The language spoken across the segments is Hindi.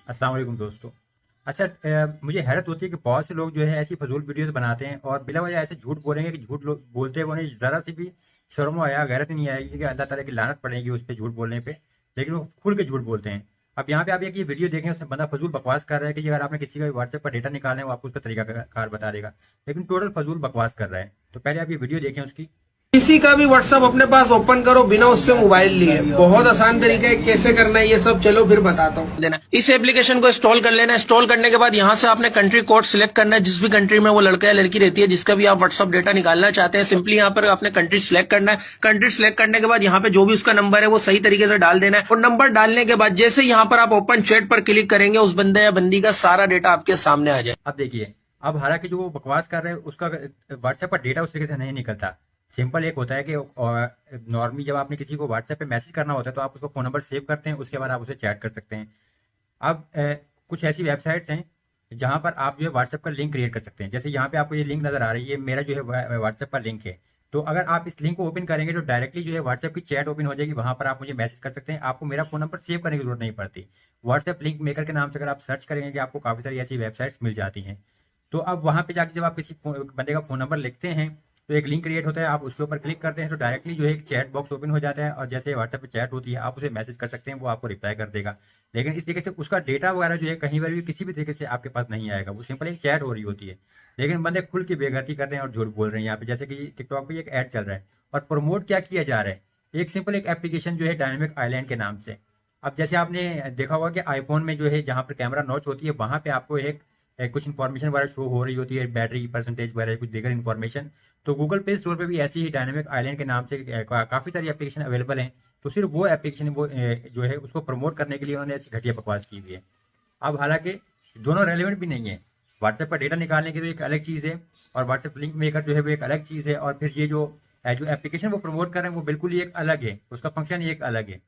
अस्सलाम वालेकुम दोस्तों। अच्छा, मुझे हैरत होती है कि बहुत से लोग जो है ऐसी फजूल वीडियोस बनाते हैं और बिला वजह ऐसे झूठ बोलेंगे कि झूठ लोग बोलते हैं, उन्हें जरा सी भी शर्म आया गैरत नहीं आएगी कि अल्लाह ताला की लानत पड़ेगी उस पर झूठ बोलने पे, लेकिन वो खुल के झूठ बोलते हैं। अब यहाँ पे आप एक ये वीडियो देखें, उसमें बंदा फजूल बकवास कर रहा है कि अगर आपने किसी का व्हाट्सएप पर डेटा निकालना है वो आपको उसका तरीका कार बता देगा, लेकिन टोटल फजूल बकवास कर रहा है। तो पहले आप ये वीडियो देखें उसकी। किसी का भी व्हाट्सएप अपने पास ओपन करो बिना उससे मोबाइल लिए। बहुत आसान तरीका है कैसे करना है ये सब, चलो फिर बताता हूँ। देना इस एप्लीकेशन को इंस्टॉल कर लेना। इंस्टॉल करने के बाद यहाँ से आपने कंट्री कोड सिलेक्ट करना है, जिस भी कंट्री में वो लड़का या लड़की रहती है जिसका भी आप व्हाट्सएप डेटा निकालना चाहते हैं। सिंपली यहाँ पर आपने कंट्री सिलेक्ट करना है। कंट्री सिलेक्ट करने के बाद यहाँ पे जो भी उसका नंबर है वो सही तरीके से डाल देना है। और नंबर डालने के बाद जैसे यहाँ पर आप ओपन चैट पर क्लिक करेंगे, उस बंदे या बंदी का सारा डेटा आपके सामने आ जाए। अब देखिए, अब हालांकि जो वो बकवास कर रहे हैं उसका व्हाट्सएप पर डेटा उस तरीके से नहीं निकलता। सिंपल एक होता है कि नॉर्मली जब आपने किसी को व्हाट्सएप पे मैसेज करना होता है तो आप उसका फोन नंबर सेव करते हैं, उसके बाद आप उसे चैट कर सकते हैं। अब कुछ ऐसी वेबसाइट्स हैं जहां पर आप जो है व्हाट्सएप का लिंक क्रिएट कर सकते हैं। जैसे यहाँ पे आपको ये लिंक नजर आ रही है, ये मेरा जो है व्हाट्सएप का लिंक है। तो अगर आप इस लिंक को ओपन करेंगे तो डायरेक्टली जो है व्हाट्सएप की चैट ओपन हो जाएगी, वहां पर आप मुझे मैसेज कर सकते हैं। आपको मेरा फोन नंबर सेव करने की जरूरत नहीं पड़ती। व्हाट्सएप लिंक मेकर के नाम से अगर आप सर्च करेंगे कि आपको काफी सारी ऐसी वेबसाइट्स मिल जाती हैं। तो अब वहां पे जाके जब आप किसी बंदे का फोन नंबर लिखते हैं तो एक लिंक क्रिएट होता है, आप उसके ऊपर क्लिक करते हैं तो डायरेक्टली जो है एक चैट बॉक्स ओपन हो जाता है, और जैसे व्हाट्सएप पे चैट होती है आप उसे मैसेज कर सकते हैं, वो आपको रिप्लाई कर देगा। लेकिन इस तरीके से उसका डेटा वगैरह जो है कहीं पर भी किसी भी तरीके से आपके पास नहीं आएगा, वो सिंपल एक चैट हो रही होती है। लेकिन बंदे खुल के बेगर्ती कर रहे हैं और झूठ बोल रहे हैं यहाँ पे। जैसे कि टिकटॉक पे एक ऐड चल रहा है और प्रमोट क्या किया जा रहा है, एक सिंपल एक एप्लीकेशन जो है डायनेमिक आइलैंड के नाम से। अब जैसे आपने देखा होगा कि आईफोन में जो है जहाँ पर कैमरा नॉच होती है वहां पे आपको कुछ इन्फॉर्मेशन वगैरह शो हो रही होती है, बैटरी परसेंटेज वगैरह कुछ दीगर इन्फॉर्मेशन। तो गूगल प्ले स्टोर पे भी ऐसी ही डायनेमिक आइलैंड के नाम से काफी सारी एप्लीकेशन अवेलेबल हैं। तो सिर्फ वो एप्लीकेशन वो जो है उसको प्रमोट करने के लिए उन्होंने ऐसी घटिया बकवास की हुई है। अब हालांकि दोनों रेलिवेंट भी नहीं है। व्हाट्सएप पर डेटा निकालने की तो एक अलग चीज़ है और व्हाट्सएप लिंक मेकर जो है वो एक अलग चीज़ है, और फिर ये जो एप्लीकेशन वो प्रमोट कर रहे हैं वो बिल्कुल ही एक अलग है, उसका फंक्शन ही एक अलग है।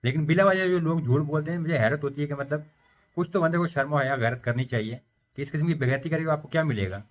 लेकिन बिला वजह जो लोग झूठ बोलते हैं, मुझे हैरत होती है कि मतलब कुछ तो बंदे को शर्म और हया गैरत करनी चाहिए कि इस किस्म की बेगैरती करेगा आपको क्या मिलेगा।